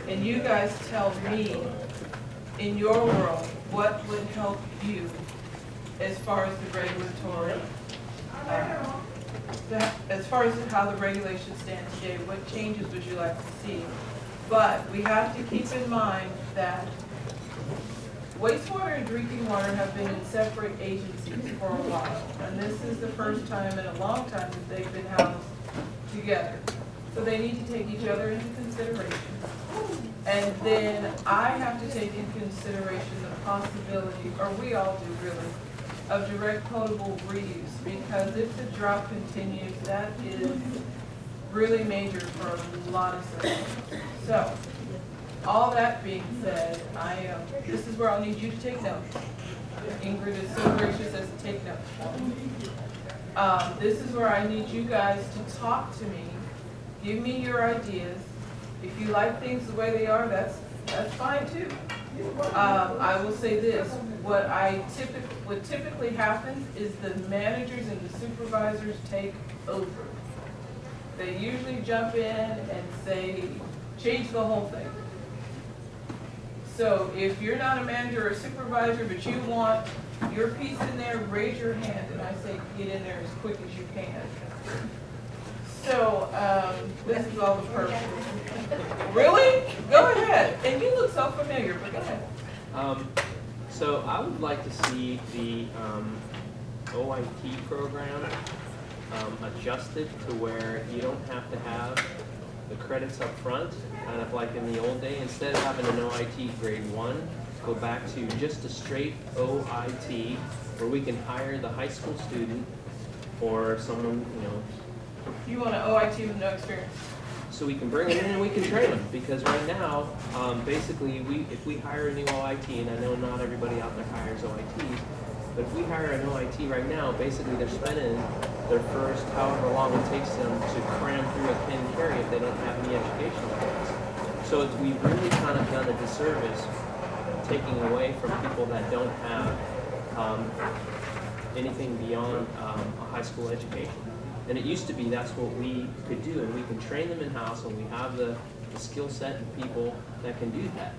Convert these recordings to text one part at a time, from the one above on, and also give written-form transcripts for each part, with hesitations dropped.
And you guys tell me, in your world, what would help you as far as the regulatory, as far as how the regulations stand today, what changes would you like to see? But we have to keep in mind that wastewater and drinking water have been in separate agencies for a while. And this is the first time in a long time that they've been housed together. So they need to take each other into consideration. And then I have to take into consideration the possibility, or we all do really, of direct potable reuse. Because if the drought continues, that is really major for a lot of systems. So, all that being said, this is where I'll need you to take notes. Ingrid is so gracious as to take notes. This is where I need you guys to talk to me, give me your ideas. If you like things the way they are, that's fine too. I will say this, what typically happens is the managers and the supervisors take over. They usually jump in and say, change the whole thing. So if you're not a manager or a supervisor, but you want your piece in there, raise your hand, and I say get in there as quick as you can. So this is all the purpose. Really? Go ahead. And you look so familiar, but go ahead. So I would like to see the OIT program adjusted to where you don't have to have the credits up front, kind of like in the old day. Instead of having an OIT grade 1, go back to just a straight OIT where we can hire the high school student or someone, You want an OIT with no experience? so we can bring them in and we can train them. Because right now, basically, if we hire a new OIT, and I know not everybody out there hires OITs, but if we hire an OIT right now, basically they're spending their first however long it takes them to cram through a pen and carry if they don't have any educational credits. So we've really kind of done a disservice taking away from people that don't have anything beyond a high school education. And it used to be that's what we could do, and we can train them in-house, and we have the skill set and people that can do that.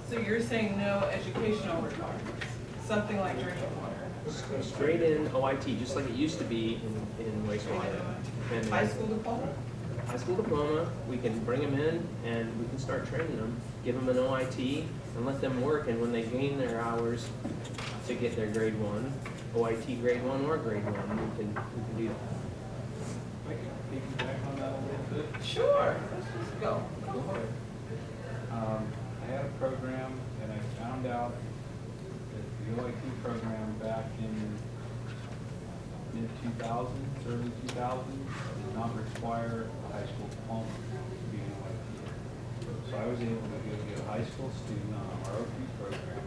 So you're saying no educational requirements, something like drinking water? Straight in OIT, just like it used to be in wastewater. And High school diploma? high school diploma, we can bring them in and we can start training them, give them an OIT, and let them work. And when they gain their hours to get their grade 1, OIT grade 1 or grade 1, we can do that. I can piggyback on that a little bit. Sure, let's just go. I had a program and I found out that the OIT program back in mid-2000s, early 2000s, did not require a high school diploma to be an OIT. So I was able to go get a high school student on our ROP program,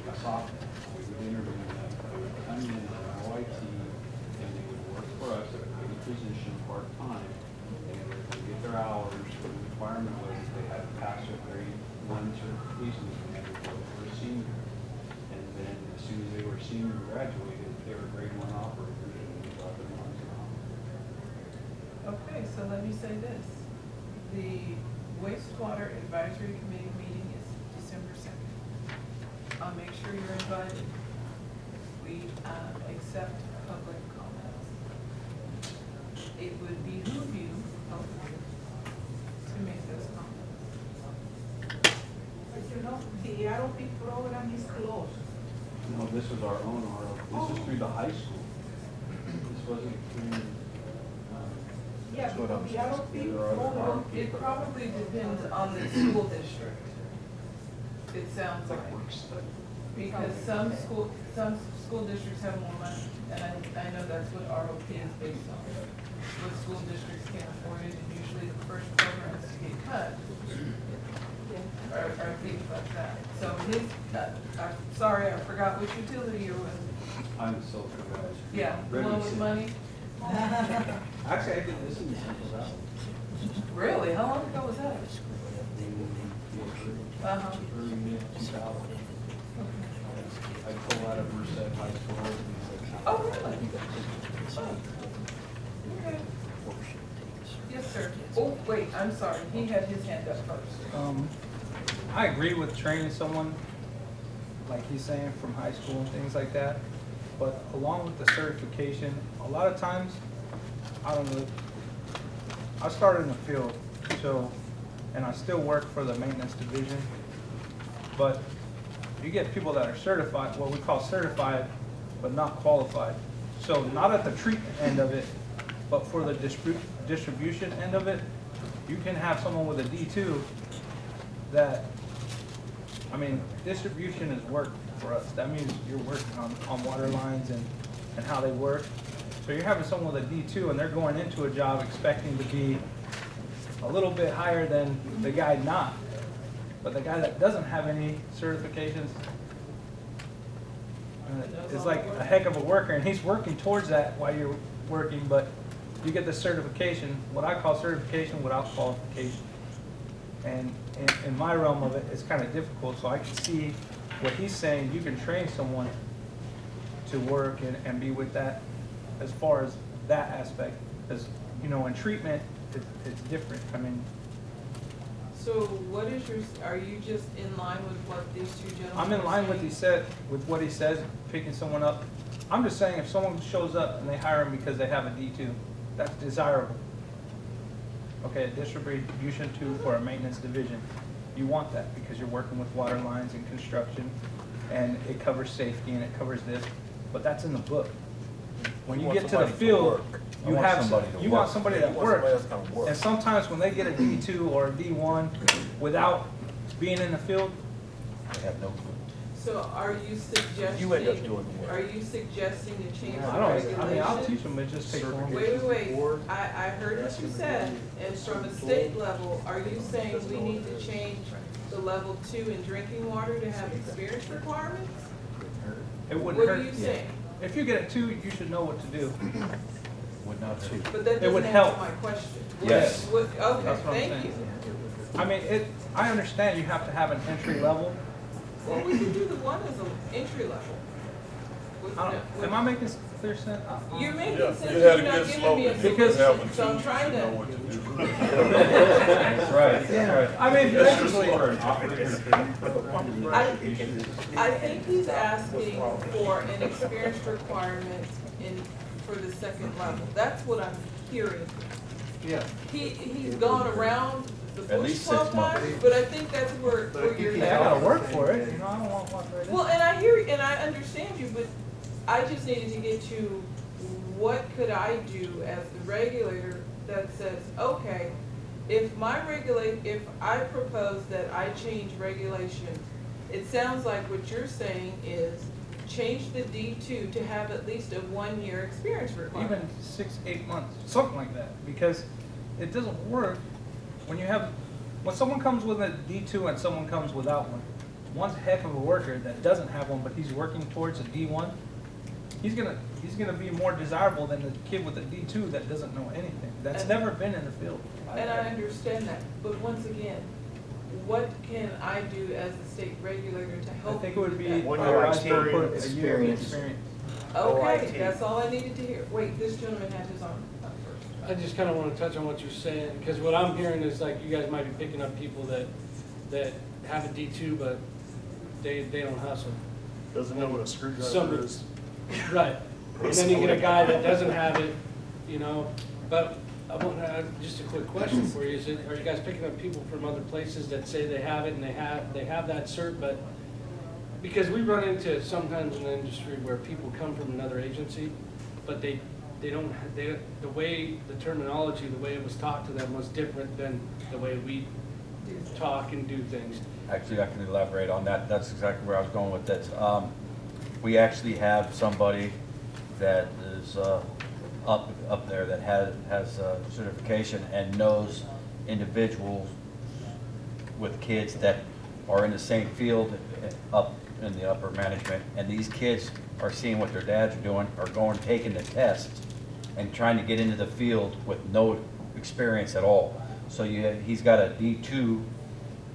a sophomore. We would interview them, they would come in on an OIT, and they would work for us at a paid position part-time. They would get their hours, but the requirement was that they had to pass their grade 1 certification and they were a senior. And then as soon as they were senior and graduated, they were grade 1 operators and we brought them on as an operator. Okay, so let me say this. The wastewater advisory committee meeting is December 2nd. I'll make sure you're invited. We accept public comments. It would behoove you, hopefully, to make those comments. But you know, the ROP program is closed. No, this was our own ROP. This is through the high school. This wasn't through. Yeah, That's what because the I'm ROP saying. There are other program, It probably depends on the school district. It sounds like. Because some school districts have more money, and I know that's what ROP is based on. What school districts can't afford it, and usually the first programs to get cut are things like that. So I'm sorry, I forgot which utility you're with. I'm the supervisor. Yeah, the one with money? Actually, I did this in Central Valley. Really? How long ago was that? Uh-huh. Early mid-2000s. I pulled out of Merced High School. Oh, really? Oh. Okay. Yes, sir. Oh, wait, I'm sorry, he had his hand up first. I agree with training someone, like he's saying, from high school and things like that. But along with the certification, a lot of times, I don't know, I started in the field, so, and I still work for the maintenance division. But you get people that are certified, what we call certified, but not qualified. So not at the treatment end of it, but for the distribution end of it, you can have someone with a D2 that, I mean, distribution is work for us. That means you're working on water lines and how they work. So you're having someone with a D2 and they're going into a job expecting to be a little bit higher than the guy not. But the guy that doesn't have any certifications is like a heck of a worker, and he's working towards that while you're working, but you get the certification, what I call certification without qualification. And in my realm of it, it's kind of difficult, so I can see what he's saying. You can train someone to work and be with that as far as that aspect. As you know, in treatment, it's different. I mean, So what is your, are you just in line with what these two gentlemen I'm in are line with saying? what he says, picking someone up. I'm just saying if someone shows up and they hire him because they have a D2, that's desirable. Okay, a distribution 2 for a maintenance division. You want that because you're working with water lines and construction, and it covers safety and it covers this, but that's in the book. When you get to the field, you want somebody that works. And sometimes when they get a D2 or a D1 without being in the field, They have no clue. So are you suggesting, You end up doing the work. are you suggesting to change the I don't, regulations? I mean, I'll teach them, it just takes longer. Wait, I heard what you said, and from a state level, are you saying we need to change the level 2 in drinking water to have experience requirements? It wouldn't What hurt. are you saying? If you get a 2, you should know what to do. Would not cheat. But that It would doesn't answer help. my question. Yes. Okay, That's what I'm thank saying. you. I mean, I understand you have to have an entry level. Well, we can do the one as an entry level. With- with- Am I making clear sense? You're making Yeah, sense, you but had a you're not good giving slogan. me a Because- solution, so I'm trying You know to. what to do. That's right, that's right. I mean, basically, I think he's asking for an experience requirement for the second level. That's what I'm hearing. yeah. He's gone around the At bush least 12 6 months. times, but I think that's where you're Hey, I gotta at. work for it, you know, I don't want one right now. Well, and I hear, and I understand you, but I just needed to get to what could I do as the regulator that says, okay, if I propose that I change regulation, it sounds like what you're saying is change the D2 to have at least a 1-year experience requirement. Even 6, 8 months, something like that, because it doesn't work when someone comes with a D2 and someone comes without one. One's a heck of a worker that doesn't have one, but he's working towards a D1. He's gonna be more desirable than the kid with a D2 that doesn't know anything, that's And- never been in the field. And I understand that, but once again, what can I do as a state regulator to I help think it you would with be. that? 1 I year would put a year of experience. experience. Okay, OIT. that's all I needed to hear. Wait, this gentleman had his arm up first. I just kind of want to touch on what you're saying, because what I'm hearing is like you guys might be picking up people that have a D2, but they don't hustle. Doesn't know what a screwdriver Somebody- is. Right. And then you get a guy that doesn't have it, you know, but I want just a quick question for you. Are you guys picking up people from other places that say they have it and they have that cert, but because we run into sometimes in the industry where people come from another agency, but the way the terminology, the way it was taught to them was different than the way we talk and do things. Actually, I can elaborate on that. That's exactly where I was going with this. We actually have somebody that is up there that has certification and knows individuals with kids that are in the same field up in the upper management, and these kids are seeing what their dads are doing, are going, taking the test, and trying to get into the field with no experience at all. So he's got a D2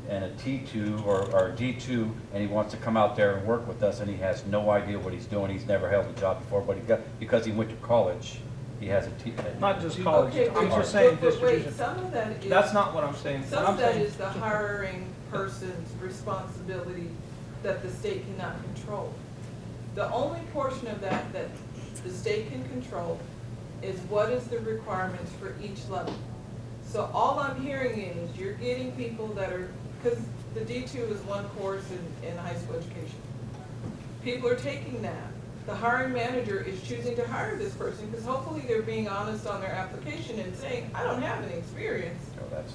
and a T2 or a D2, and he wants to come out there and work with us, and he has no idea what he's doing. He's never held a job before, but because he went to college, he has a Not just college, Okay, I'm but- just saying but wait, distribution. some of that is. That's not what I'm saying. What Some I'm of that saying- is the hiring person's responsibility that the state cannot control. The only portion of that that the state can control is what is the requirements for each level. So all I'm hearing is you're getting people that are, because the D2 is one course in high school education. People are taking that. The hiring manager is choosing to hire this person because hopefully they're being honest on their application and saying, I don't have any experience.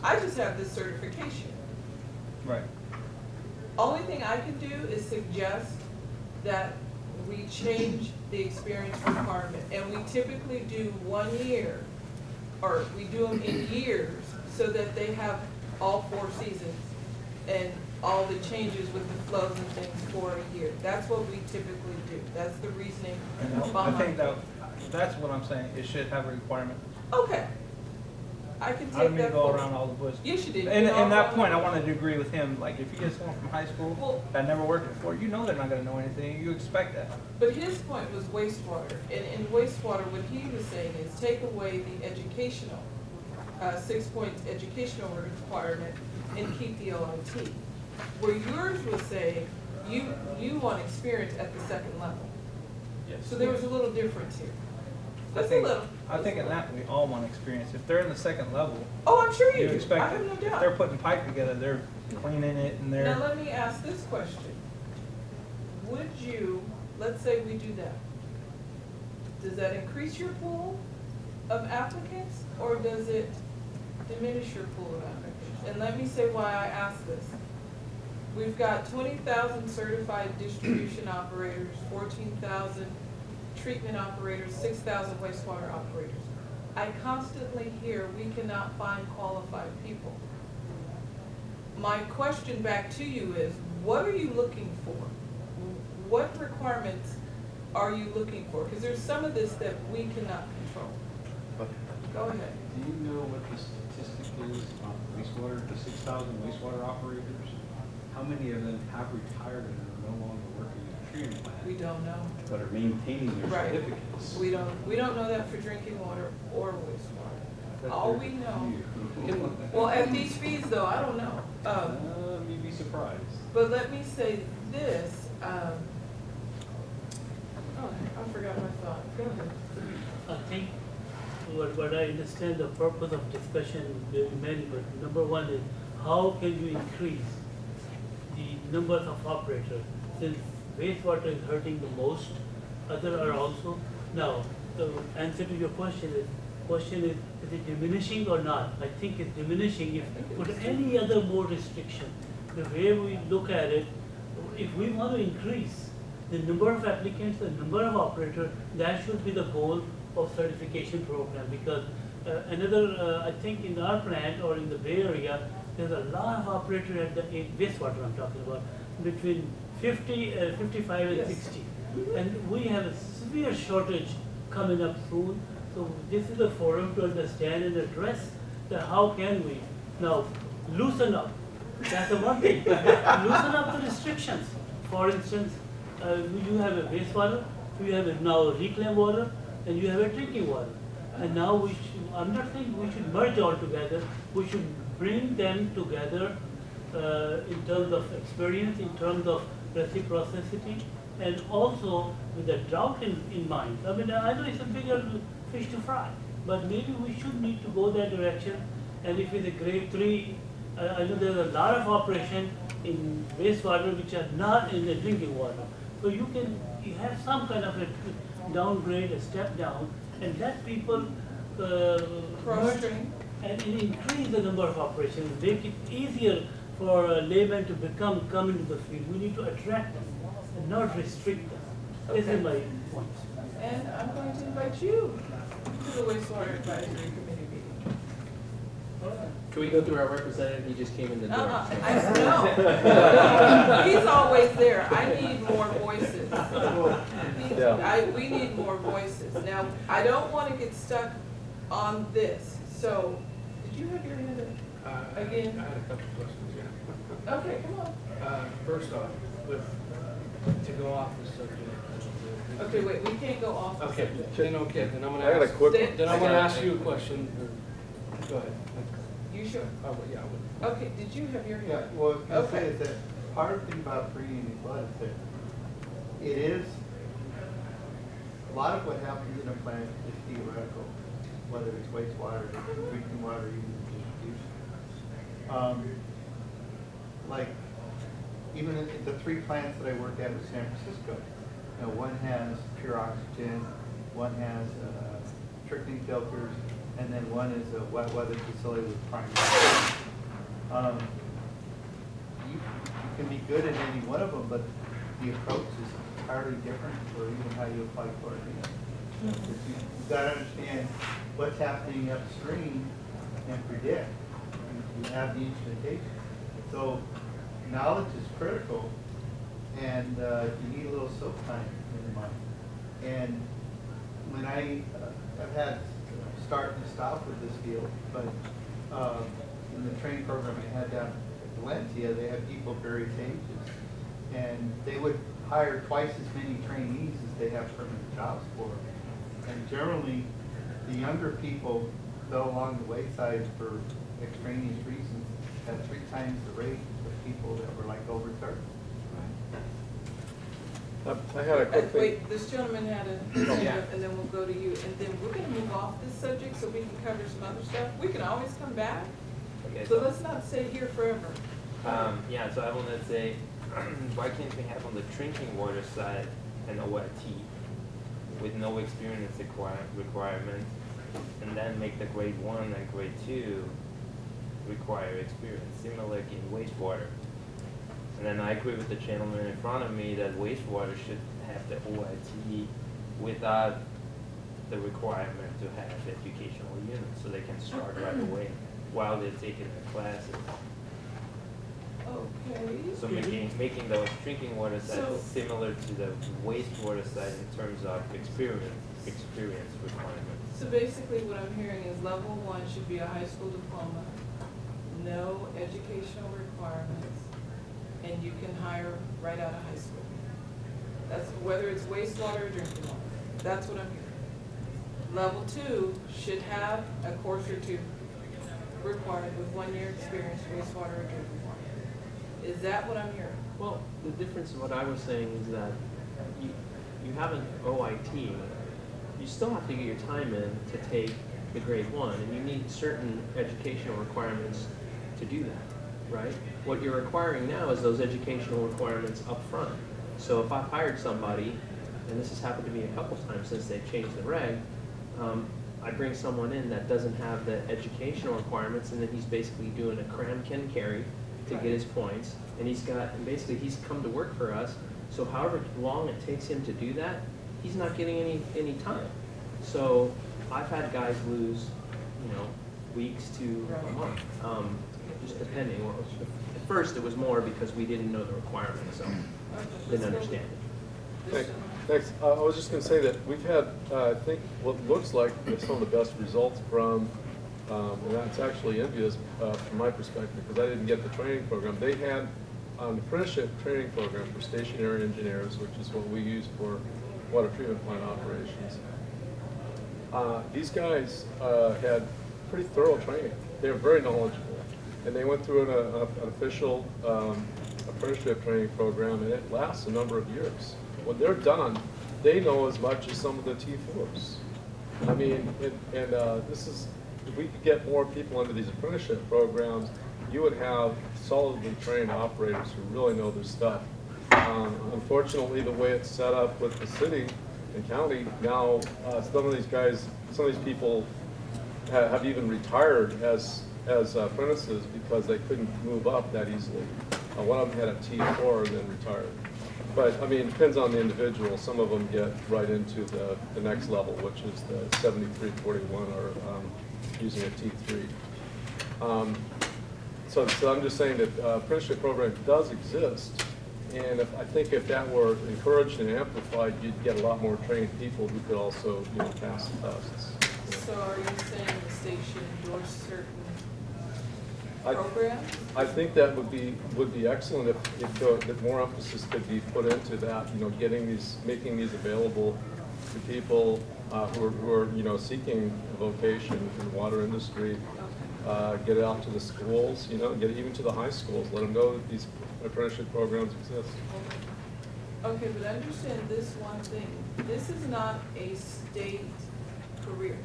I just have this certification. Right. Only thing I can do is suggest that we change the experience requirement. And we typically do 1 year, or we do them in years, so that they have all 4 seasons and all the changes with the flows and things for a year. That's what we typically do. That's the reasoning And I behind think it. that's what I'm saying, it should have a requirement. Okay. I can I don't take mean to that go forward. around all the bush. Yes, you did. And You know, that point, I wanted to agree with him, like, if you get someone from high Well- school that never worked before, you know they're not gonna know anything, you expect that. But his point was wastewater, and in wastewater, what he was saying is take away the educational, 6 points educational requirement and keep the OIT. Where yours was saying, you want experience at the second level. Yes. So there was a little difference here. I Just a think, little. I think in that, we all want experience. If they're in the second level, Oh, I'm sure you you do, I expect, have no if doubt. they're putting pipe together, they're cleaning it and Now, they're, let me ask this question. Would you, let's say we do that, does that increase your pool of applicants, or does it diminish your pool of applicants? And let me say why I ask this. We've got 20,000 certified distribution operators, 14,000 treatment operators, 6,000 wastewater operators. I constantly hear we cannot find qualified people. My question back to you is, what are you looking for? What requirements are you looking for? Because there's some of this that we cannot control. Go ahead. Do you know what the statistic is on wastewater, the 6,000 wastewater operators? How many of them have retired and are no longer working in the treatment plant? We don't know. But are maintaining their Right. certificates? We don't know that for drinking water or wastewater. That All there's we a know, few. well, at these fees though, I don't know. You'd be surprised. But let me say this, oh, I forgot my thought. Go ahead. I think what I understand the purpose of discussion will be many, but number one is how can you increase the number of operators? Since wastewater is hurting the most, other are also. Now, the answer to your question is it diminishing or not? I think it's diminishing if put any other more restriction. The way we look at it, if we want to increase the number of applicants, the number of operators, that should be the goal of certification program, because I think in our plant or in the Bay Area, there's a lot of operators at the wastewater I'm talking about, between 55 and Yes. 60. And we have a severe shortage coming up soon, so this is a forum to understand and address the how can we now loosen up. That's the one thing. Loosen up the restrictions. For instance, you have a wastewater, you have a now reclaimed water, and you have a drinking water. And now I'm not saying we should merge all together, we should bring them together in terms of experience, in terms of reciprocity, and also with the drought in mind. I mean, I know it's a bigger fish to fry, but maybe we should need to go that direction. And if it's a grade 3, I know there's a lot of operation in wastewater which are not in the drinking water. So you have some kind of a downgrade, a step down, and let people Cross-train. and increase the number of operations, make it easier for a layman to come into the field. We need to attract them and not restrict them. This Okay. is my point. And I'm going to invite you to the wastewater advisory committee meeting. Can we go through our representative? He just came in the door. I know. He's always there. I need more voices. We need more voices. Now, I don't want to get stuck on this. So, did you have your hand up? Again? I had a couple questions, yeah. Okay, come on. First off, with to go off the subject. Okay, wait, we can't go off. the Okay, subject. then I'm gonna I got a ask, quick Stay- one. then I'm gonna ask you a question. Go ahead. You sure? Oh, yeah, I would. Okay, did you have your Yeah, hand? well, I was gonna say Okay. is that part of the thing about treating the blood is that it is, a lot of what happens in a plant is theoretical, whether it's wastewater, drinking water, even distribution. Like, even in the 3 plants that I worked at in San Francisco, you know, one has pure oxygen, one has trickling filters, and then one is a wet weather facility with primary. You can be good at any one of them, but the approach is entirely different for even how you apply chlorine. You've got to understand what's happening upstream and predict. You have the instrumentation. So knowledge is critical, and you need a little soak time in the mind. And when I've had start and stop with this field, but in the training program I had down at Valencia, they had people of various ages, and they would hire twice as many trainees as they have permanent jobs for. And generally, the younger people fell along the wayside for extraneous reasons at 3 times the rate of people that were like over 30. I had a quick thing. Wait, this gentleman had a hand Yeah. up, and then we'll go to you, and then we're gonna move off this subject so we can cover some other stuff. We can always come back, Okay, so let's not stay here forever. Yeah, so I want to say, why can't we have on the drinking water side an OIT with no experience requirement, and then make the grade 1 and grade 2 require experience, similar like in wastewater. And then I agree with the gentleman in front of me that wastewater should have the OIT without the requirement to have educational units, so they can start right away while they're taking their classes. Okay. So making those drinking water So- sites similar to the wastewater site in terms of experience requirements. So basically what I'm hearing is level 1 should be a high school diploma, no educational requirements, and you can hire right out of high school. That's whether it's wastewater or drinking water. That's what I'm hearing. Level 2 should have a course or 2 required with 1 year experience, wastewater or drinking water. Is that what I'm hearing? Well, the difference of what I was saying is that you have an OIT, you still have to get your time in to take the grade 1, and you need certain educational requirements to do that, right? What you're requiring now is those educational requirements up front. So if I've hired somebody, and this has happened to me a couple times since they've changed the reg, I bring someone in that doesn't have the educational requirements, and then he's basically doing a cram can carry to get his points, and he's come to work for us, so however long it takes him to do that, he's not getting any time. So I've had guys lose, weeks to a month, just depending. At first, it was more because we didn't know the requirements, so didn't understand it. Thanks. I was just going to say that we've had, I think, what looks like some of the best results from, and that's actually envious from my perspective, because I didn't get the training program. They had an apprenticeship training program for stationary engineers, which is what we use for water treatment plant operations. These guys had pretty thorough training. They were very knowledgeable, and they went through an official apprenticeship training program, and it lasts a number of years. When they're done, they know as much as some of the T4s. I mean, this is, if we could get more people into these apprenticeship programs, you would have solidly trained operators who really know their stuff. Unfortunately, the way it's set up with the city and county, now some of these people have even retired as apprentices because they couldn't move up that easily. One of them had a T4 and then retired. But, I mean, it depends on the individual. Some of them get right into the next level, which is the 7341, or using a T3. So I'm just saying that apprenticeship program does exist, and I think if that were encouraged and amplified, you'd get a lot more trained people who could also pass the tests. So are you saying the state should endorse certain programs? I think that would be excellent if more emphasis could be put into that, making these available to people who are seeking a vocation in the water industry. Get it out to the schools, get it even to the high schools, let them know that these apprenticeship programs exist. Okay, but understand this one thing, this is not a state career.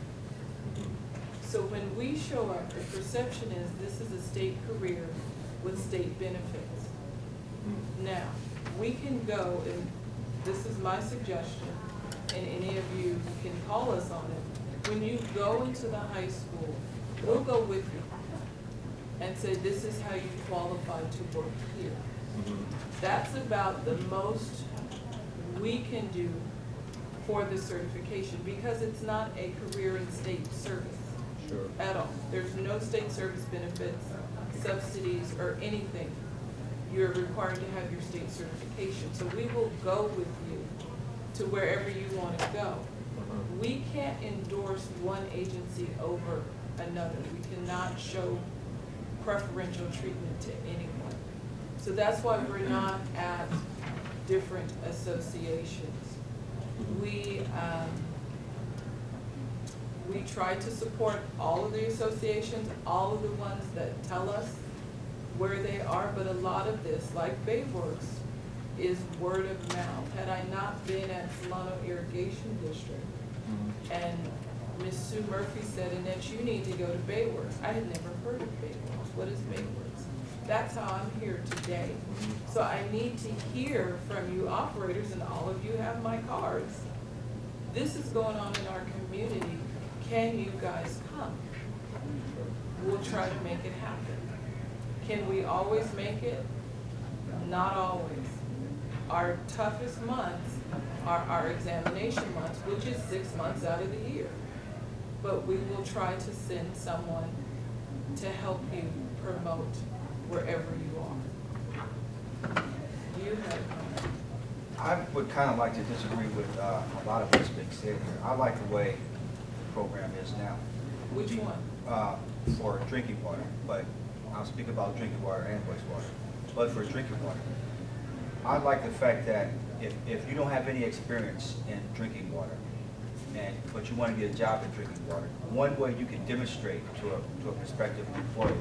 So when we show up, the perception is this is a state career with state benefits. Now, we can go, and this is my suggestion, and any of you can call us on it. When you go into the high school, we'll go with you and say this is how you qualify to work here. That's about the most we can do for the certification because it's not a career in state service. Sure. At all. There's no state service benefits, subsidies, or anything. You're required to have your state certification. So we will go with you to wherever you want to go. We can't endorse one agency over another. We cannot show preferential treatment to anyone. So that's why we're not at different associations. We try to support all of the associations, all of the ones that tell us where they are, but a lot of this, like BAYWORKS, is word of mouth. Had I not been at Solano Irrigation District, and Ms. Sue Murphy said, Annette, you need to go to BAYWORKS. I had never heard of BAYWORKS. What is BAYWORKS? That's how I'm here today. So I need to hear from you operators, and all of you have my cards. This is going on in our community. Can you guys come? We'll try to make it happen. Can we always make it? Not always. Our toughest months are our examination months, which is 6 months out of the year. But we will try to send someone to help you promote wherever you are. You have comment? I would kind of like to disagree with a lot of what's being said here. I like the way the program is now. Which one? For drinking water, but I'll speak about drinking water and wastewater. But for drinking water, I like the fact that if you don't have any experience in drinking water, but you want to get a job in drinking water, one way you can demonstrate to a prospective employer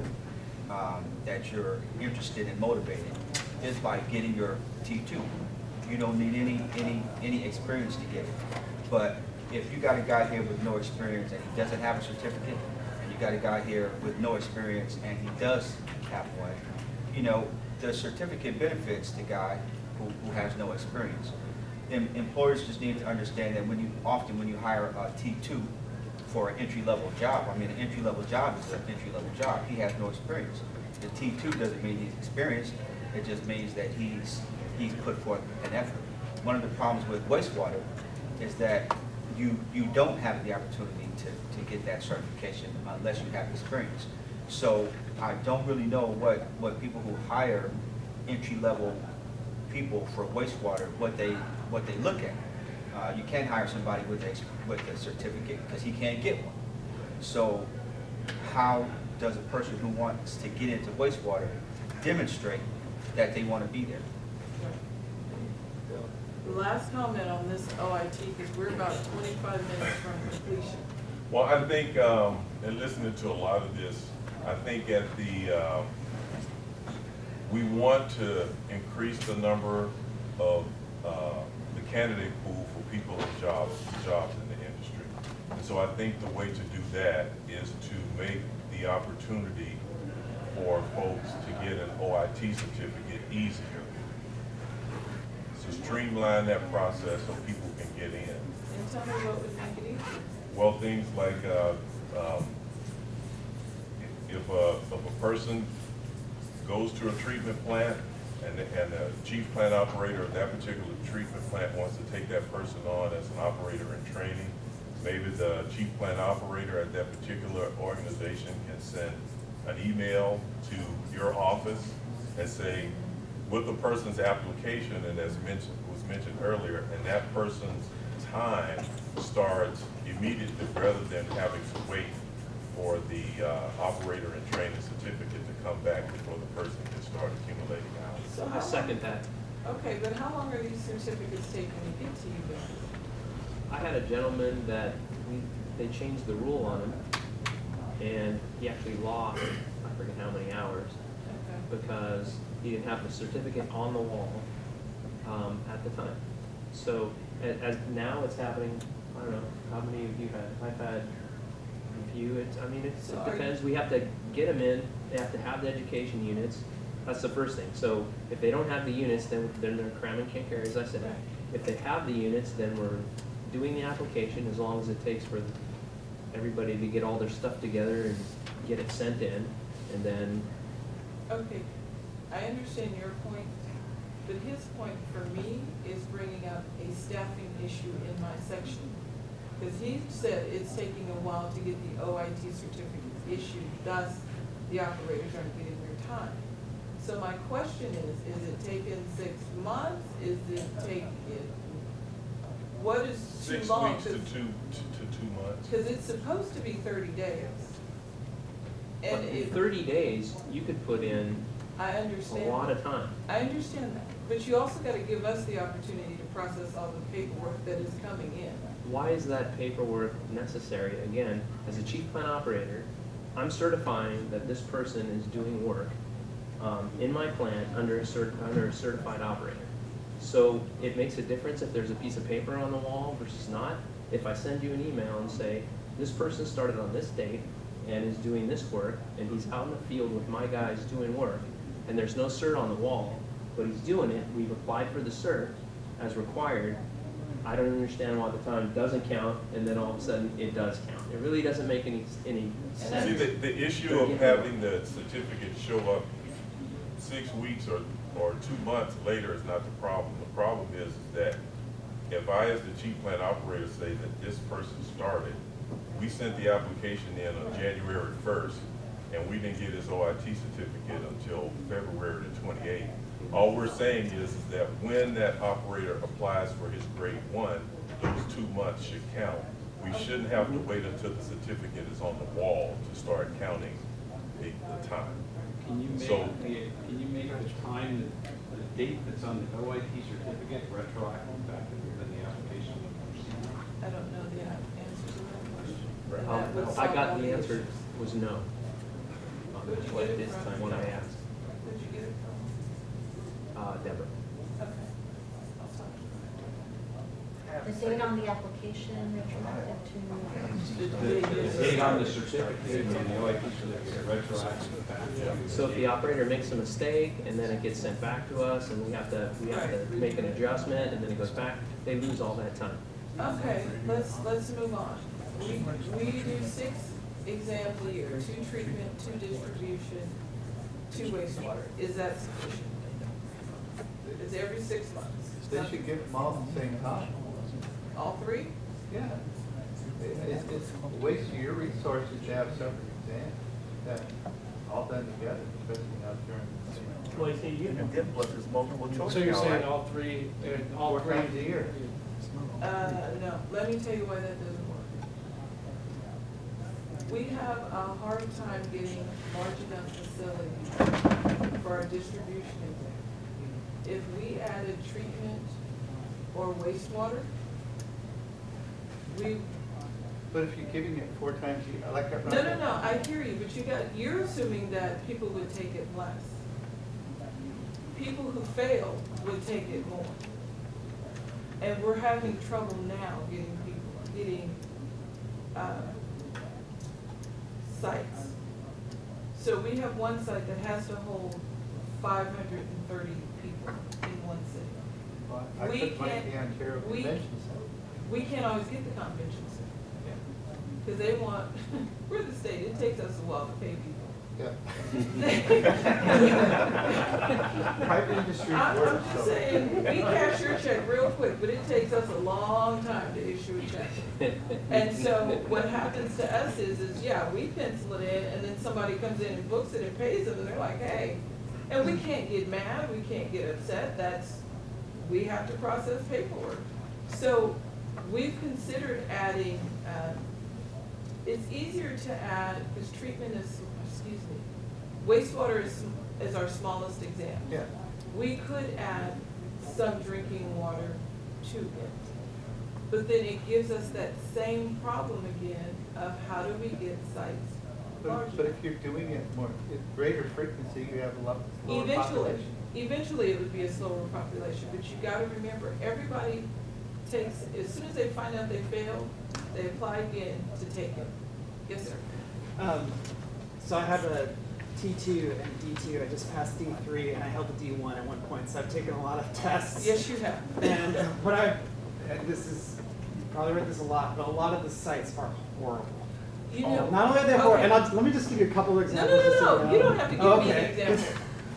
that you're interested and motivated is by getting your T2. You don't need any experience to get it. But if you got a guy here with no experience and he doesn't have a certificate, and you got a guy here with no experience and he does have one, the certificate benefits the guy who has no experience. Employers just need to understand that when you hire a T2 for an entry-level job, an entry-level job is an entry-level job. He has no experience. The T2 doesn't mean he's experienced. It just means that he's put forth an effort. One of the problems with wastewater is that you don't have the opportunity to get that certification unless you have experience. So I don't really know what people who hire entry-level people for wastewater, what they look at. You can't hire somebody with a certificate because he can't get one. So how does a person who wants to get into wastewater demonstrate that they want to be there? Last comment on this OIT, because we're about 25 minutes from completion. Well, I think, in listening to a lot of this, I think we want to increase the number of the candidate pool for people in jobs in the industry. And so I think the way to do that is to make the opportunity for folks to get an OIT certificate easier. To streamline that process so people can get in. And tell me what would make it easier. Well, things like if a person goes to a treatment plant and the chief plant operator of that particular treatment plant wants to take that person on as an operator in training, maybe the chief plant operator at that particular organization can send an email to your office and say, with the person's application, and as was mentioned earlier, and that person's time starts immediately rather than having to wait for the operator in training certificate to come back before the person can start accumulating hours. So I how second long- that. Okay, but how long are these certificates taking to get to you guys? I had a gentleman that they changed the rule on him, and he actually lost, I forget how many hours, Okay. because he didn't have the certificate on the wall at the time. So, as now it's happening, I don't know, how many of you had? I've had a few, it So are you- depends, we have to get them in, they have to have the education units, that's the first thing. So, if they don't have the units, then they're cramming can't carry, as I said. Right. If they have the units, then we're doing the application as long as it takes for everybody to get all their stuff together and get it sent in, and then, Okay, I understand your point, but his point for me is bringing up a staffing issue in my section. Because he said it's taking a while to get the OIT certificates issued, thus the operators aren't getting their time. So my question is it taking 6 months? Is it taking, what is too 6 long? weeks to 2 months. Because it's supposed to be 30 days. but And in if, 30 days, you could put in I a understand. lot of time. I understand that, but you also gotta give us the opportunity to process all the paperwork that is coming in. Why is that paperwork necessary? Again, as a chief plant operator, I'm certifying that this person is doing work in my plant under a certified operator. So it makes a difference if there's a piece of paper on the wall versus not. If I send you an email and say, this person started on this date and is doing this work, and he's out in the field with my guys doing work, and there's no cert on the wall, but he's doing it, we've applied for the cert as required, I don't understand why the time doesn't count, and then all of a sudden it does count. It really doesn't make any See, sense. the issue of having the certificate show up 6 weeks or 2 months later is not the problem. The problem is that if I, as the chief plant operator, say that this person started, we sent the application in on January 1st, and we didn't get his OIT certificate until February the 28th. All we're saying is that when that operator applies for his grade 1, those 2 months should count. We shouldn't have to wait until the certificate is on the wall to start counting the time. Can you So- make the time, the date that's on the OIT certificate retroactive back to the application? I don't know the answer to that question. And that would I solve all got the answer issues. was no. Who'd you What get it this from? time when I asked, Where'd you get it from? Deborah. Okay. I'll talk to her. The date on the application retroactive The date on the certificate, on the OIT certificate, retroactive back. So if the operator makes a mistake and then it gets sent back to us and we have to make an adjustment and then it goes back, they lose all that time. Okay, let's move on. We do 6 exams a year, 2 treatment, 2 distribution, 2 wastewater. Is that sufficient? It's every 6 months. They should give them all at the same time. All 3? Yeah. It's a waste of your resources to have separate exams that all done together, especially out during. Twice a year. And then plus there's multiple choice. So you're now, saying right? all 3, Four times a year. No, let me tell you why that doesn't work. We have a hard time getting large enough facilities for our distribution exam. If we added treatment or wastewater, But if you're giving it 4 times a year, like that. no, I hear you, but you're assuming that people would take it less. People who fail would take it more. And we're having trouble now getting sites. So we have one site that has to hold 530 people in one city. I We took my can't- Ontario we- Convention Center. We can't always get the convention center, because they want, we're the state, it takes us a while to pay people. Yeah. Private industry I'm works. just so- saying, we cash your check real quick, but it takes us a long time to issue a check. And so what happens to us is yeah, we pencil it in, and then somebody comes in and books it and pays them, and they're like, hey. And we can't get mad, we can't get upset, we have to process paperwork. So we've considered adding, it's easier to add, because treatment is, wastewater is our smallest exam. Yeah. We could add some drinking water to it. But then it gives us that same problem again of how do we get sites larger? But if you're doing it more, at greater frequency, you have a lot lower population. Eventually it would be a slower population, but you gotta remember, everybody takes, as soon as they find out they failed, they apply again to take it. Yes, sir. So I have a T2 and D2. I just passed D3 and I held a D1 at one point. So I've taken a lot of tests. Yes, you have. And and this is, you've probably read this a lot, but a lot of the sites are horrible. You know. Not only are they horrible, and let me just give you a couple of examples. just so No, you don't have to give me an Okay. example.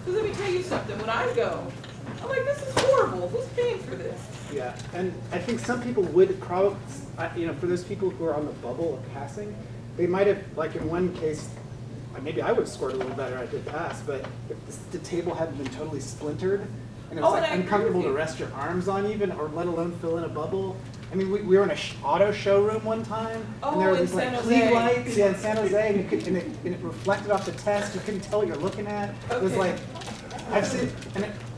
Because let me tell you something, when I go, I'm like, this is horrible, who's paying for this? Yeah, and I think some people would probably, for those people who are on the bubble of passing, they might have, like in one case, maybe I would have scored a little better, I did pass, but if the table hadn't been totally splintered, and it was And I agree uncomfortable with to you. rest your arms on even, or let alone fill in a bubble. I mean, we were in a auto showroom one time, and there were in these like San Klieg Jose. lights, yeah, in San Jose, and it reflected off the test. You couldn't tell what you're looking at. It was Okay. like, I've seen,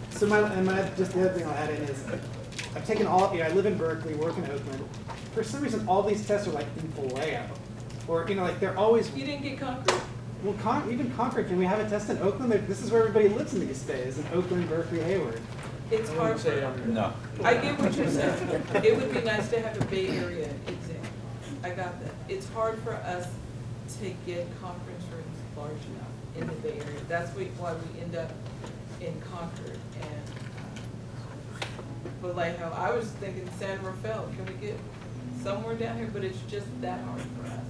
just the other thing I'll add in is, I've taken I live in Berkeley, work in Oakland. For some reason, all these tests are like in Vallejo, or like they're always. You didn't get Concord? Well, even Concord, can we have a test in Oakland? This is where everybody lives in these days, in Oakland, Berkeley, Hayward. It's hard for, No. I get what you're saying. It would be nice to have a Bay Area exam. I got that. It's hard for us to get conference rooms large enough in the Bay Area. That's why we end up in Concord and Vallejo. I was thinking San Rafael, can we get somewhere down here? But it's just that hard for us.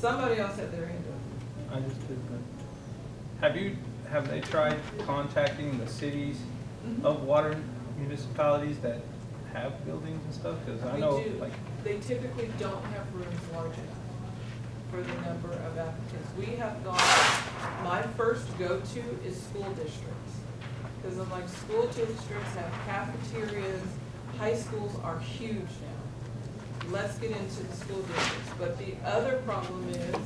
Somebody else had their hand up. I just did that. Have they tried contacting the cities of water municipalities that have buildings and stuff? Because I We know, do. like, They typically don't have rooms large enough for the number of applicants. We have gone, my first go-to is school districts. Because I'm like, school districts have cafeterias, high schools are huge now. Let's get into the school districts. But the other problem is,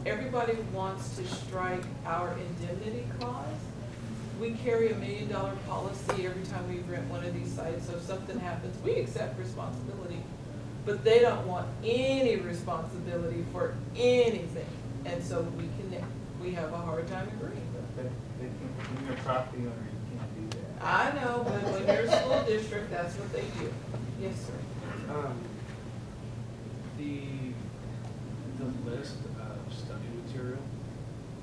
everybody wants to strike our indemnity clause. We carry $1 million policy every time we rent one of these sites, so if something happens, we accept responsibility. But they don't want any responsibility for anything, and so we have a hard time agreeing. But when you're a property owner, you can't do that. I know, but when you're a school district, that's what they do. Yes, sir. The list of study material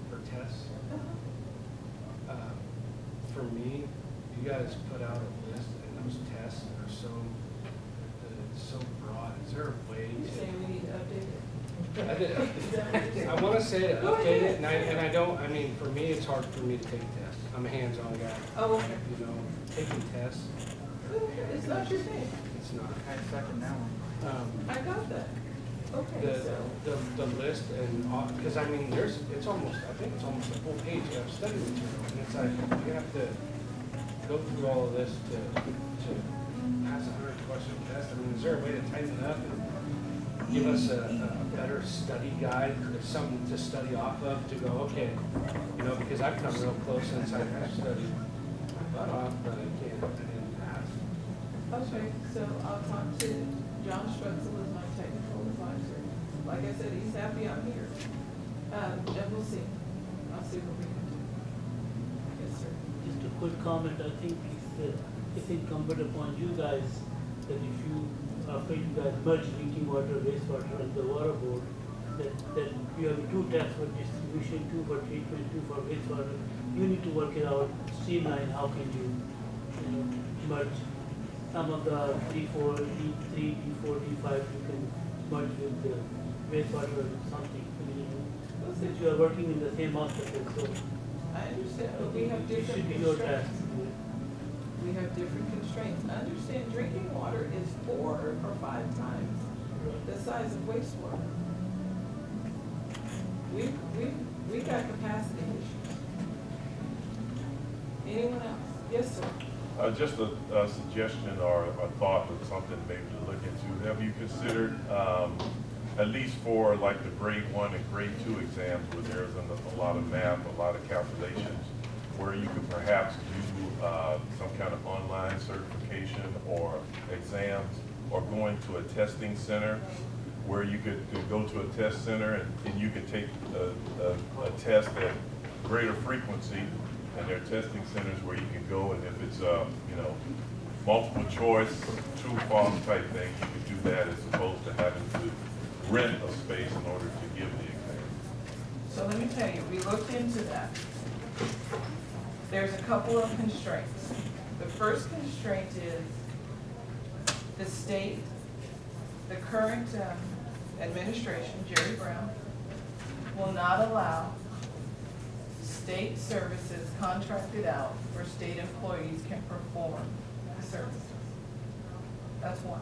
for tests, for me, you guys put out a list and those tests are so broad. Is there a way You're saying we need to update it? I want to say to Go update ahead. it, and I don't, for me, it's hard for me to take tests. I'm a hands-on guy. Oh, okay. Taking tests, It's not your thing. it's not. I second that one. I got that. Okay, so. The list and, because I think it's almost a full page of study material, and it's like, you have to go through all of this to pass a 100-question test. Is there a way to tighten it up and give us a better study guide, or something to study off of, to go, okay, because I've come real close since I've studied my butt off, but I didn't pass. Okay, so I'll talk to John Strutzel as my technical advisor. Like I said, he's happy I'm here. And we'll see. I'll see what we can do. Yes, sir. Just a quick comment, I think it's incumbent upon you guys that if you, after you guys merge drinking water, wastewater and the water board, that you have 2 tests for distribution, 2 for treatment, 2 for wastewater. You need to work it out, streamline, how can you merge some of the D4, D3, D4, D5, you can merge with the wastewater or something. Since you are working in the same hospital, so. I understand, but we have It different should be your constraints. task. We have different constraints. Understand, drinking water is 4 or 5 times the size of wastewater. We got capacity issues. Anyone else? Yes, sir. Just a suggestion or a thought or something maybe to look into. Have you considered at least for like the grade 1 and grade 2 exams where there's a lot of math, a lot of calculations, where you could perhaps do some kind of online certification or exams, or going to a testing center where you could go to a test center and you could take a test at greater frequency, and there are testing centers where you can go, and if it's you know, multiple choice, true false type thing, you could do that as opposed to having to rent a space in order to give the exam. So let me tell you, we looked into that. There's a couple of constraints. The first constraint is the state, the current administration, Jerry Brown, will not allow state services contracted out where state employees can perform the services. That's one.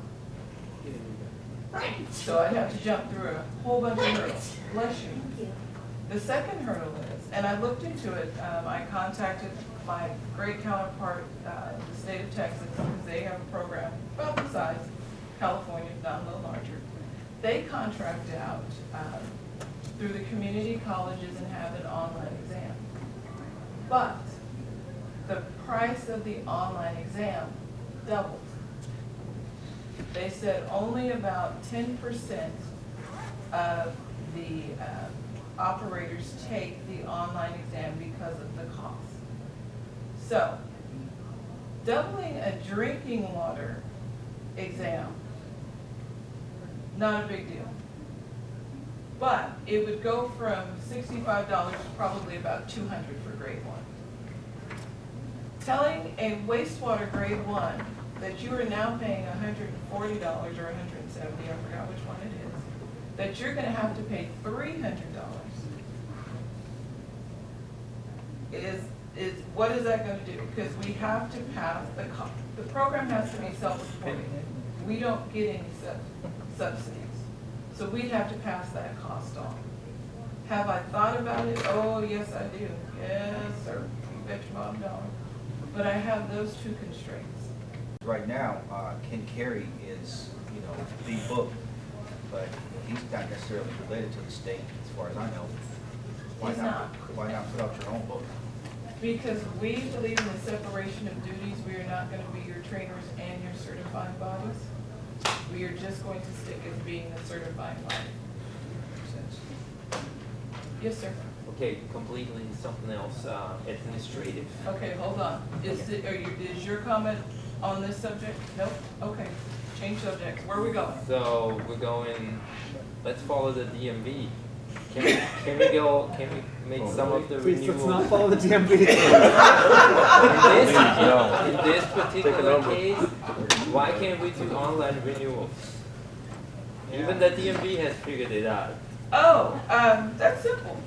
So I'd have to jump through a whole bunch of hurdles. Bless you. The second hurdle is, and I looked into it, I contacted my great counterpart, the state of Texas, because they have a program about the size of California, not a little larger. They contract out through the community colleges and have an online exam. But the price of the online exam doubled. They said only about 10% of the operators take the online exam because of the cost. So, doubling a drinking water exam, not a big deal. But it would go from $65 to probably about $200 for grade 1. Telling a wastewater grade 1 that you are now paying $140 or $170, I forgot which one it is, that you're gonna have to pay $300 is what is that gonna do? Because we have to pass the program has to be self-supporting. We don't get any subsidies. So we'd have to pass that cost on. Have I thought about it? Oh, yes, I do. Yes, sir. You bet your bottom dollar. But I have those two constraints. Right now, Ken Carey is, you know, the book, but he's not necessarily related to the state, as far as I know. He's not. Why not put out your own book? Because we believe in the separation of duties. We are not going to be your trainers and your certifying bodies. We are just going to stick as being the certifying body. Makes sense. Yes, sir. Okay, completely something else, administrative. Okay, hold on. Is your comment on this subject? Nope. Okay. Change subjects. Where are we going? So we're going, let's follow the DMV. Can we make some of the Please, renewals? let's not follow the DMV. In this particular case, why can't we do online renewals? Even the DMV has figured it out. Oh, that's simple.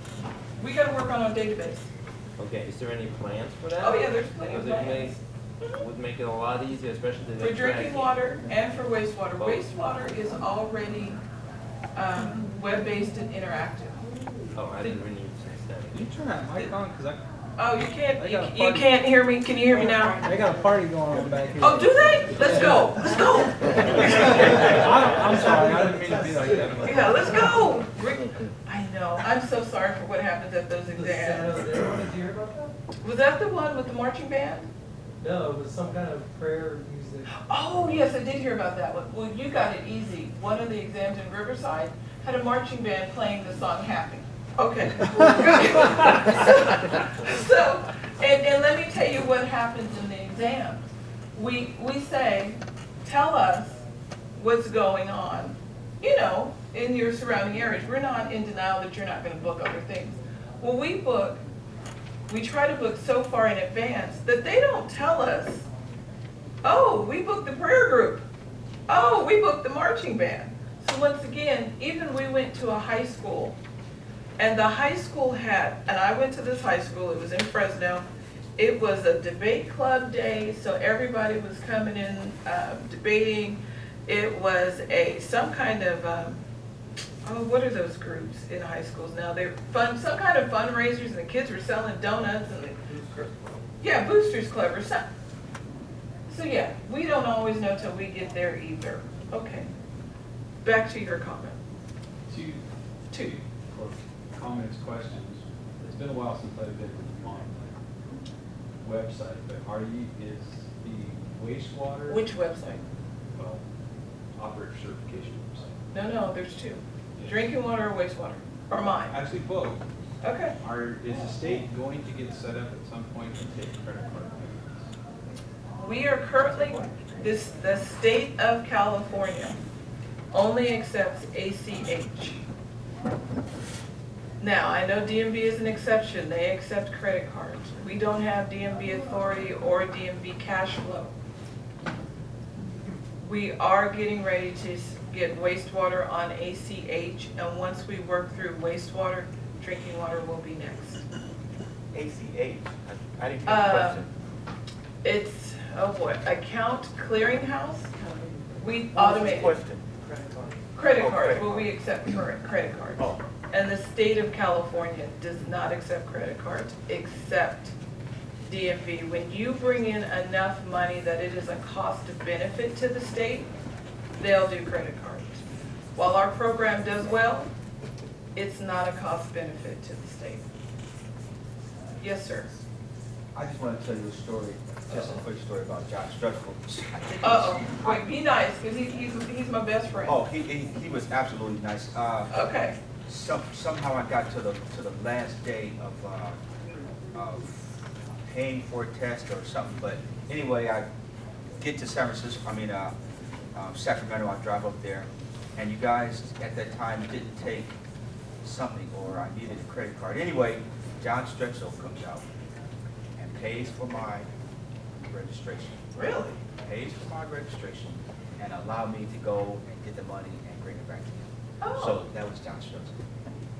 We got to work on our database. Okay, is there any plans for that? Oh, yeah, there's plenty of Because plans. would make it a lot easier, especially the For drinking water and for wastewater. Both. Wastewater is already web-based and interactive. Oh, I didn't renew since then. Can you turn that mic on? Cause Oh, you can't, I got a you party. can't hear me? Can you hear me now? they got a party going on back here. Oh, do they? Let's go. Let's go. I'm sorry, I didn't mean to be like that. Yeah, let's go. I know. I'm so sorry for what happens at those exams. Did you hear about that? Was that the one with the marching band? No, it was some kind of prayer music. Oh, yes, I did hear about that one. Well, you got it easy. One of the exams in Riverside had a marching band playing the song Happy. Okay. So, and let me tell you what happens in the exam. We say, tell us what's going on, you know, in your surrounding areas. We're not in denial that you're not going to book other things. Well, we try to book so far in advance that they don't tell us, oh, we booked the prayer group. Oh, we booked the marching band. So once again, even we went to a high school, and the high school had, and I went to this high school, it was in Fresno. It was a debate club day, so everybody was coming in debating. It was some kind of, what are those groups in high schools now? They're some kind of fundraisers, and the kids were selling donuts, and yeah, Boosters Club or something. So yeah, we don't always know till we get there either. Okay, back to your comment. Two comments, questions. It's been a while since I've been on the website, but is the wastewater? Which website? Well, operator certification website. No, there's two. Drinking water or wastewater, or mine? Actually, both. Okay. Is the state going to get set up at some point to take credit card payments? We are currently, the state of California only accepts ACH. Now, I know DMV is an exception, they accept credit cards. We don't have DMV authority or DMV cash flow. We are getting ready to get wastewater on ACH, and once we work through wastewater, drinking water will be next. ACH, I didn't get the question. It's, oh boy, account clearinghouse? We What was the automate. question? Credit Oh, cards, credit well, we cards. accept credit cards. Oh. And the state of California does not accept credit cards, except DMV. When you bring in enough money that it is a cost benefit to the state, they'll do credit cards. While our program does well, it's not a cost benefit to the state. Yes, sir. I just want to tell you a story, just a quick story about John Strutful. Uh-oh, wait, be nice, because he's my best friend. Oh, he was absolutely nice. Okay. Somehow I got to the last day of paying for a test or something, but anyway, I get to Sacramento, I drive up there, and you guys at that time didn't take something, or I needed a credit card. Anyway, John Strutful comes out and pays for my registration. Really? Pays for my registration and allow me to go and get the money and bring it back to him. Oh. So that was John Strutful.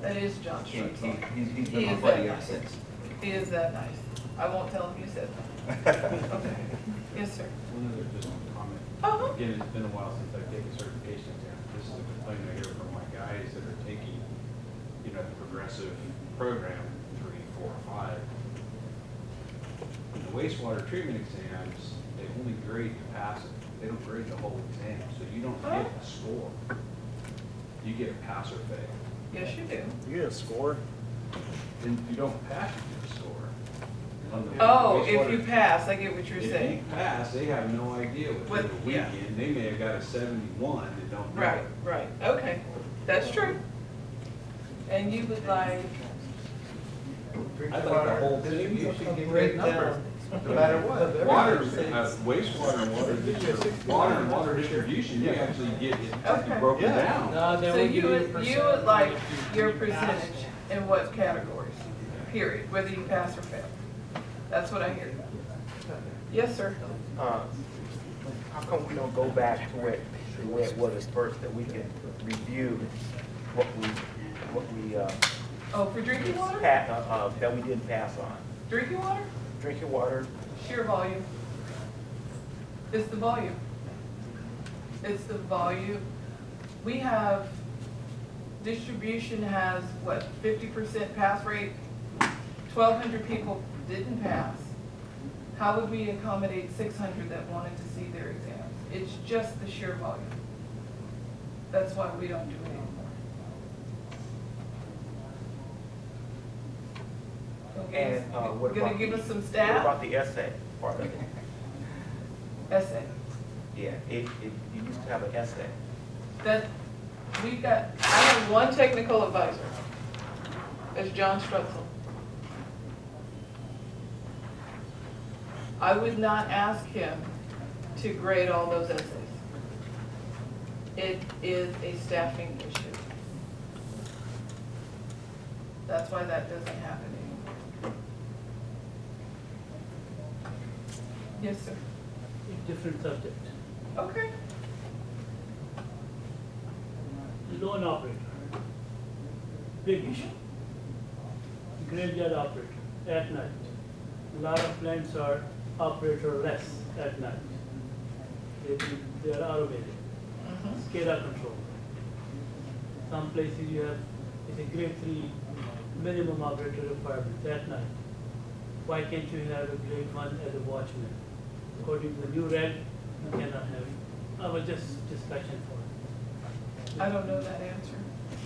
That is John Strutzel. He's He been my is buddy that ever nice. since. He is that nice. I won't tell him you said that. Okay. Yes, sir. One other just comment. Uh-huh. Again, it's been a while since I've taken certification exam. This is a complaint I hear from my guys that are taking, the progressive program, 3, 4, 5. In the wastewater treatment exams, they only grade to pass it. They don't grade the whole exam, so you don't get a score. You get a pass or fail. Yes, you do. You get a score? And if you don't pass, you get a score. On the Oh, if wastewater- you pass, I get what you're If saying. you pass, they have no idea within What- the yeah. weekend. They may have got a 71 and don't know Right, it. right. Okay. That's true. And you would like, I'd like the whole thing. You should get great numbers, no matter what. Water, wastewater and water and water distribution, you actually get it Okay. broken Yeah. down. No, then so we give you you a would percent. like if your you pass. percentage in what categories? Period, whether you pass or fail. That's what I hear. Yes, sir. How come we don't go back to where it was at first, that we can review what we Oh, for drinking water? that we didn't pass on? Drinking water? Drinking water, Sheer volume. It's the volume. It's the volume. We have, distribution has, what, 50% pass rate? 1,200 people didn't pass. How would we accommodate 600 that wanted to see their exams? It's just the sheer volume. That's why we don't do it anymore. and what Gonna about give the- us some What staff? about the essay part of it? Essay. Yeah, you used to have an essay. That, I have one technical advisor. It's John Strutzel. I would not ask him to grade all those essays. It is a staffing issue. That's why that doesn't happen anymore. Yes, sir. Different subject. Okay. Loan operator. Big issue. Graveyard operator at night. A lot of plants are operator-less at night. They are automated. SCADA control. Some places you have, it's a grade 3 minimum operator requirement at night. Why can't you have a grade 1 as a watchman? According to the new reg, you cannot have it. I was just discussion for it. I don't know that answer.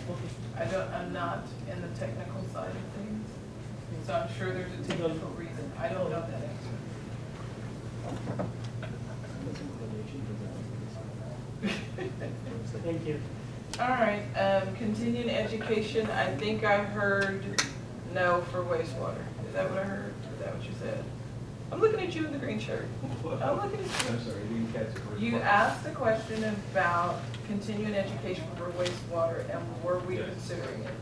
I'm not in the technical side of things, so I'm sure there's a technical reason. I don't know that answer. Thank you. All right, continuing education, I think I heard no for wastewater. Is that what I heard? Is that what you said? I'm looking at you in the green shirt. I'm looking at you. I'm sorry, I didn't catch the first You part. asked a question about continuing education for wastewater and were we Yes. considering it?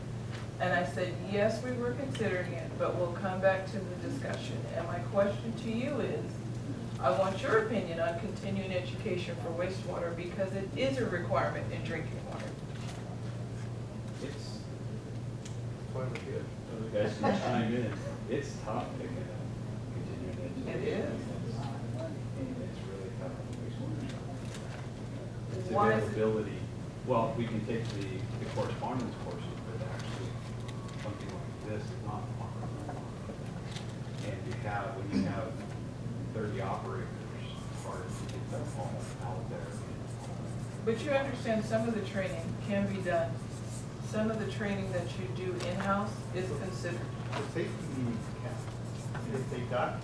And I said, yes, we were considering it, but we'll come back to the discussion. And my question to you is, I want your opinion on continuing education for wastewater because it is a requirement in drinking water. It's, other guys can chime in, it's tough picking up continuing education. It is. It's really tough on wastewater. It's Why is it- availability, well, we can take the correspondence courses, but actually, something like this is not offered. And when you have 30 operators, it's hard to get them all out there. But you understand some of the training can be done. Some of the training that you do in-house is considered. The safety meetings count. If they got,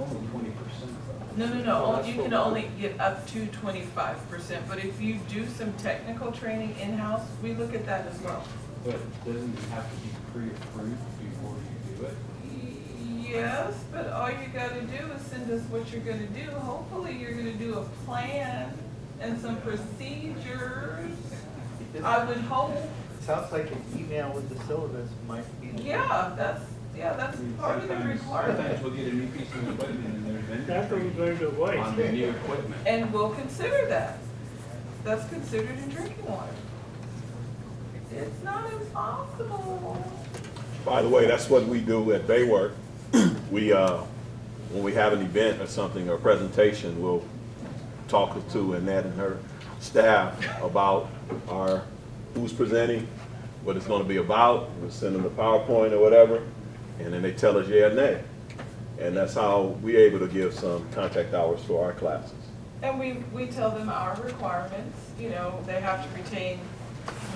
Only 20%. No, you can only get up to 25%, but if you do some technical training in-house, we look at that as well. But doesn't it have to be pre-approved before you do it? Yes, but all you gotta do is send us what you're gonna do. Hopefully, you're gonna do a plan and some procedures. I would hope. sounds like an email with the syllabus might be. Yeah, that's part of the Sometimes requirement. we'll get a new piece of equipment and there's vendor That's what we're training going to avoid. on the new equipment. And we'll consider that. That's considered in drinking water. It's not impossible. By the way, that's what we do at BAYWORK. When we have an event or something or a presentation, we'll talk to Annette and her staff about who's presenting, what it's going to be about. We'll send them the PowerPoint or whatever, and then they tell us yeah or nay. And that's how we're able to give some contact hours for our classes. And we tell them our requirements, they have to retain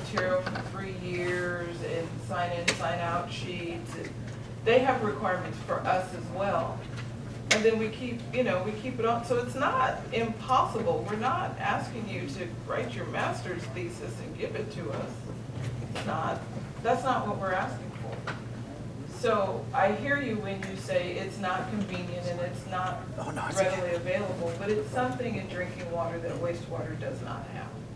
material for 3 years and sign in, sign out sheets. They have requirements for us as well. And then we keep it on, so it's not impossible. We're not asking you to write your master's thesis and give it to us. That's not what we're asking for. So I hear you when you say it's not convenient and it's not readily available, but it's something in drinking water that wastewater does not have.